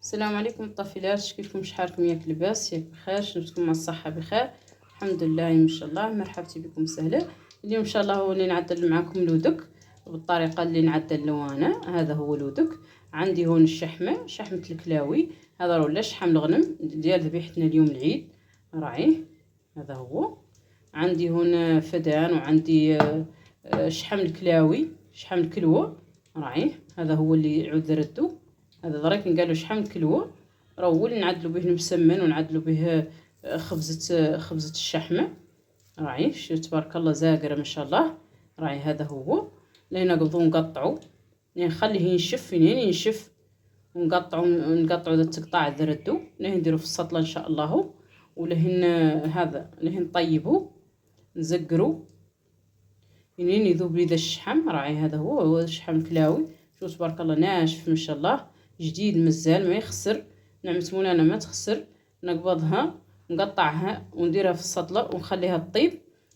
السلام عليكم الطفيلات، كيفكم؟ شحالكم؟ ياك لاباس؟ ياك بخير؟ شفتكم مع الصحه بخير الحمد لله ان شاء الله. مرحبتي بكم سهله. اليوم ان شاء الله هو اللي نعدل معكم لودك بالطريقه اللي نعدل انا. هذا هو لودك. عندي هون شحمه الكلاوي، هذا ولا شحم الغنم ديال ذبيحتنا اليوم العيد راعيه. هذا هو. عندي هون فدان، وعندي شحم الكلاوي، شحم الكلوه راعيه. هذا هو اللي يعود ردو. هذا درك نقالو شحال من كلوه، راه هو اللي نعدلو به المسمن ونعدلو به خبزه الشحمه راعي. شوف تبارك الله زاقره ما شاء الله راعي. هذا هو. لهنا قبضو نقطعو، نخليه ينشف فين ينشف، ونقطعو ذا التقطاع ذردو لهنا نديرو في السطله ان شاء الله. ولهن هذا لهن نطيبو نزقرو فين يذوب لي ذا الشحم راعي. هذا هو الشحم الكلاوي. شوف تبارك الله ناشف ما شاء الله، جديد مازال ما يخسر. نعمة مولانا ما تخسر. نقبضها نقطعها ونديرها في السطله ونخليها تطيب.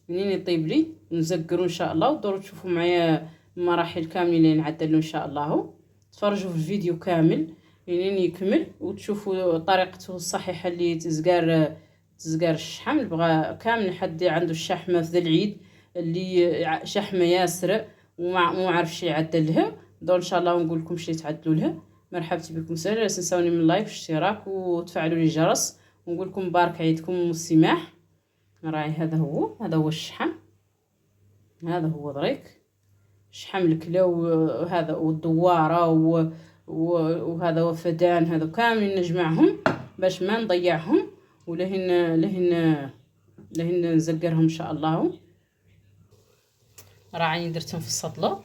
منين يطيب لي نزقرو ان شاء الله. ودوروا تشوفوا معايا المراحل كاملين اللي نعدلو ان شاء الله. تفرجوا في الفيديو كامل منين يكمل وتشوفوا طريقته الصحيحه اللي تزقار الشحم. بغى كامل حد عنده الشحمه في ذا العيد اللي شحمه ياسر وما عارفش يعدلها، دول ان شاء الله ونقول لكم شي تعدلوا لها. مرحبتي بكم سهلا. لا تنسوني من اللايك والاشتراك وتفعلوا لي الجرس، ونقول لكم مبارك عيدكم والسماح راعي. هذا هو الشحم. هذا هو دريك شحم الكلاو هذا والدواره وهذا وفدان. هذا كامل نجمعهم باش ما نضيعهم، لهن نزقرهم ان شاء الله. راعي درتهم في السطله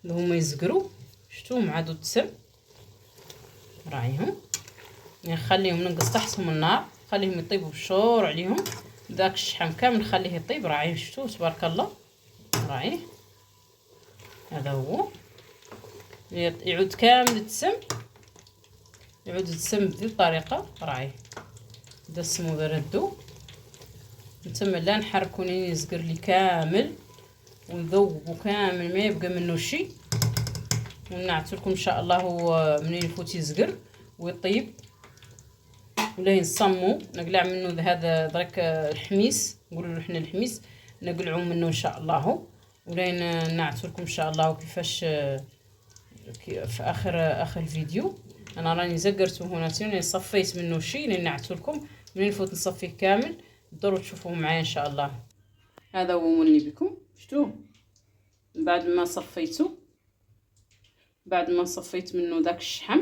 هما يزقروا. شفتوا مع دو التسم راعيهم. نخليهم ننقص تحتهم النار، خليهم يطيبوا بشور عليهم. داك الشحم كامل نخليه يطيب راعي. شفتوا تبارك الله راعي. هذا هو يعود كامل التسم، يعود التسم بهذه الطريقه راعي. دسمو بردو نتما لا نحركو لين يزقر لي كامل ونذوبو كامل ما يبقى منه شي. ونعتلكم ان شاء الله منين يفوت يزقر ويطيب ولا نصمو نقلع منه هذا درك الحميس، نقولوا له حنا الحميس نقلعو منه ان شاء الله. ولين نعتلكم ان شاء الله كيفاش في اخر الفيديو. انا راني زقرته هنا تاني صفيت منه شي لين نعتلكم منين يفوت نصفيه كامل. دوروا تشوفوه معايا ان شاء الله. هذا هو مولي بكم. شفتوه بعد ما صفيت منه داك الشحم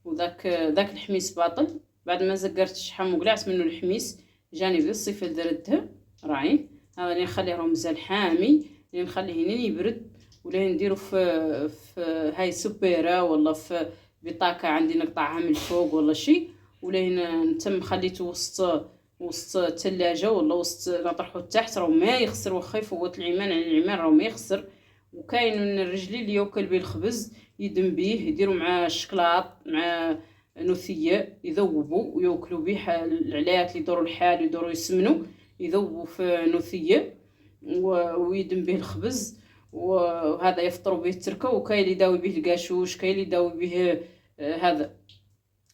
وداك الحميس باطل. بعد ما زقرت الشحم وقلعت منه الحميس جاني في الصيف دردها راعي. هذا اللي نخليه راه مازال حامي، اللي نخليه هنا يبرد. ولا نديرو في هاي سوبيرا ولا في بطاقه عندي نقطعها من الفوق ولا شي. ولا هنا نتم خليته وسط الثلاجه ولا وسط نطرحه تحت راه ما يخسر. واخا يفوت العيمان على العيمان راه ما يخسر. وكاين من الرجلي اللي ياكل به الخبز يدم بيه يديروا مع الشكلاط مع نوثيه يذوبوا وياكلوا به. العلايات اللي يدوروا الحال يدوروا يسمنوا يذوبوا في نوثيه ويدم به الخبز. وهذا يفطروا به التركه. وكاين اللي يداوي به القاشوش، كاين اللي يداوي به هذا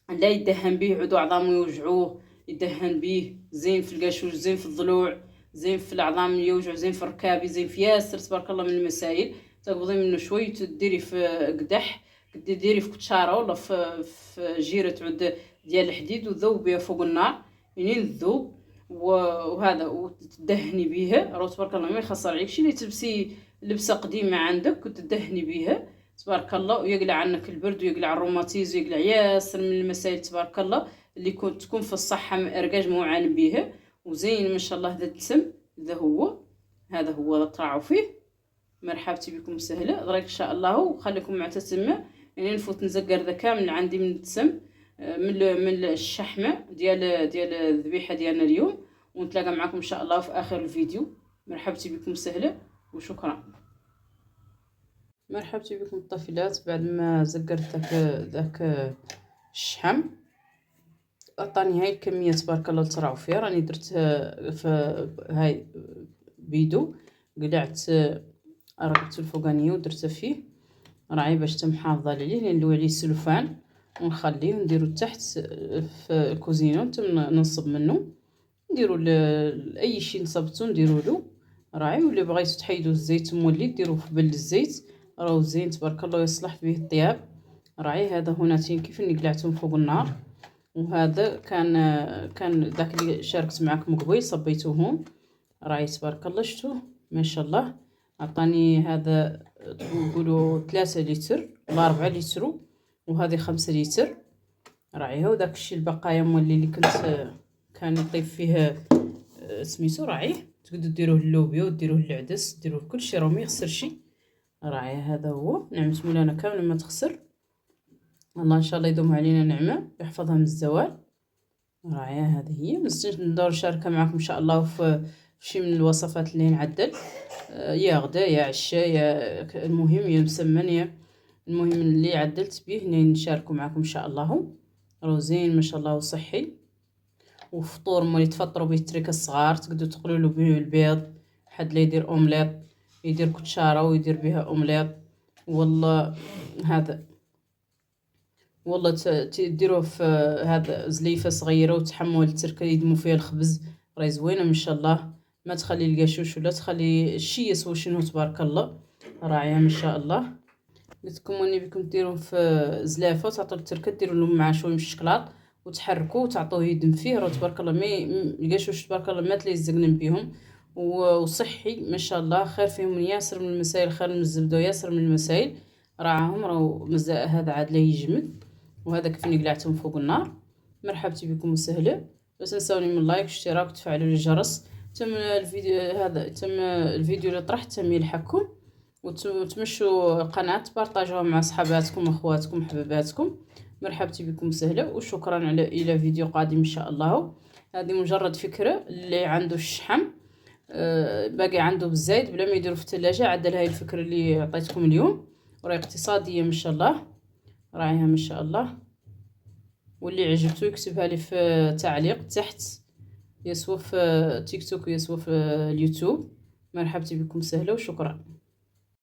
لا يدهن به عضو عظامه يوجعوه يدهن به زين في القاشوش، زين في الضلوع، زين في العظام اللي يوجعوا، زين في الركابي، زين في ياسر تبارك الله من المسائل. تقبضي منه شوي تديري في قدح، ديري في كتشاره ولا في جيره عود ديال الحديد وذوبيها فوق النار منين تذوب. وهذا وتدهني بيها راه تبارك الله ما يخسر عليك شي. اللي تلبسي لبسه قديمه عندك وتدهني بيها تبارك الله ويقلع عنك البرد ويقلع الروماتيز ويقلع ياسر من المسائل تبارك الله اللي تكون في الصحه ارجاج موعان بيها. وزين ما شاء الله هذا الدسم. هذا هو طلعوا فيه. مرحبتي بكم سهله درك ان شاء الله. وخليكم مع تتمه يعني نفوت نزقر ذا كامل عندي من الدسم من الشحمه ديال الذبيحه ديالنا اليوم. ونتلاقى معكم ان شاء الله في اخر الفيديو. مرحبتي بكم سهله وشكرا. مرحبتي بكم الطفيلات. بعد ما زقرت ذاك الشحم عطاني هاي الكميه تبارك الله تراو فيها. راني درت في هاي بيدو قلعت رقبته الفوقانيه ودرت فيه راعي باش تمحافظه عليه لان لو عليه السلوفان ونخليه نديرو تحت في الكوزينه ننصب منه، نديرو اي شيء نصبتو نديرو له راعي. ولا بغيتو تحيدو الزيت مولي ديروه في بل الزيت، راهو زين تبارك الله يصلح به الطياب راعي. هذا هوناتين كيف اني قلعتهم فوق النار. وهذا كان داك اللي شاركت معكم قبيل صبيته هون راعي تبارك الله. شفتوه ما شاء الله عطاني هذا تقولوا 3 لتر ولا 4 لتر، وهذه 5 لتر راعي. هو داك الشيء البقايا مولي اللي كان يطيب فيه سميتو راعي. تقدروا ديروه اللوبيا وديروه العدس ديروه كل شيء راه ما يخسرش راعي. هذا هو نعمة مولانا كامل ما تخسر. الله ان شاء الله يدوم علينا نعمه ويحفظها من الزوال راعي. هذه هي مازلت ندور نشاركها معكم ان شاء الله في شي من الوصفات اللي نعدل، يا غدا يا عشاء يا المهم يا مسمن يا المهم اللي عدلت به نشاركه معكم ان شاء الله. راه زين ما شاء الله وصحي وفطور مولي تفطروا به التريكه الصغار. تقدروا تقلوا له به البيض، حد لا يدير اومليط يدير كتشاره ويدير بها اومليط. والله هذا والله تديروه في هذا زليفه صغيره وتحموا التركه يدموا فيها الخبز راهي زوينه ما شاء الله. ما تخلي القاشوش ولا تخلي الشي يسوى شنو تبارك الله راعيه ما شاء الله. قلت لكم اني بكم ديروا في زلافه وتعطوا التركه ديروا لهم مع شويه من الشكلاط وتحركوا وتعطوه يدم فيه راه تبارك الله. القاشوش تبارك الله ما تليزقن بهم وصحي ما شاء الله. خير فيهم ياسر من المسائل، خير من الزبده ياسر من المسائل راعاهم. راهو مازال هذا عاد لا يجمد. وهذا كيف قلعتهم فوق النار. مرحبتي بكم وسهلا. لا تنسوني من لايك واشتراك وتفعلوا الجرس. تم الفيديو اللي طرحت تم يلحقكم، وتمشوا القناة بارطاجوها مع صحاباتكم اخواتكم حباباتكم. مرحبتي بكم وسهلا وشكرا الى فيديو قادم ان شاء الله. هذه مجرد فكرة اللي عنده الشحم باقي عنده بالزايد بلا ما يديروا في الثلاجة عدل هاي الفكرة اللي عطيتكم اليوم وراهي اقتصادية ما شاء الله راعيها ما شاء الله. واللي عجبته يكتبها لي في تعليق تحت، يسوى في تيك توك ويسوى في اليوتيوب. مرحبتي بكم سهله وشكرا.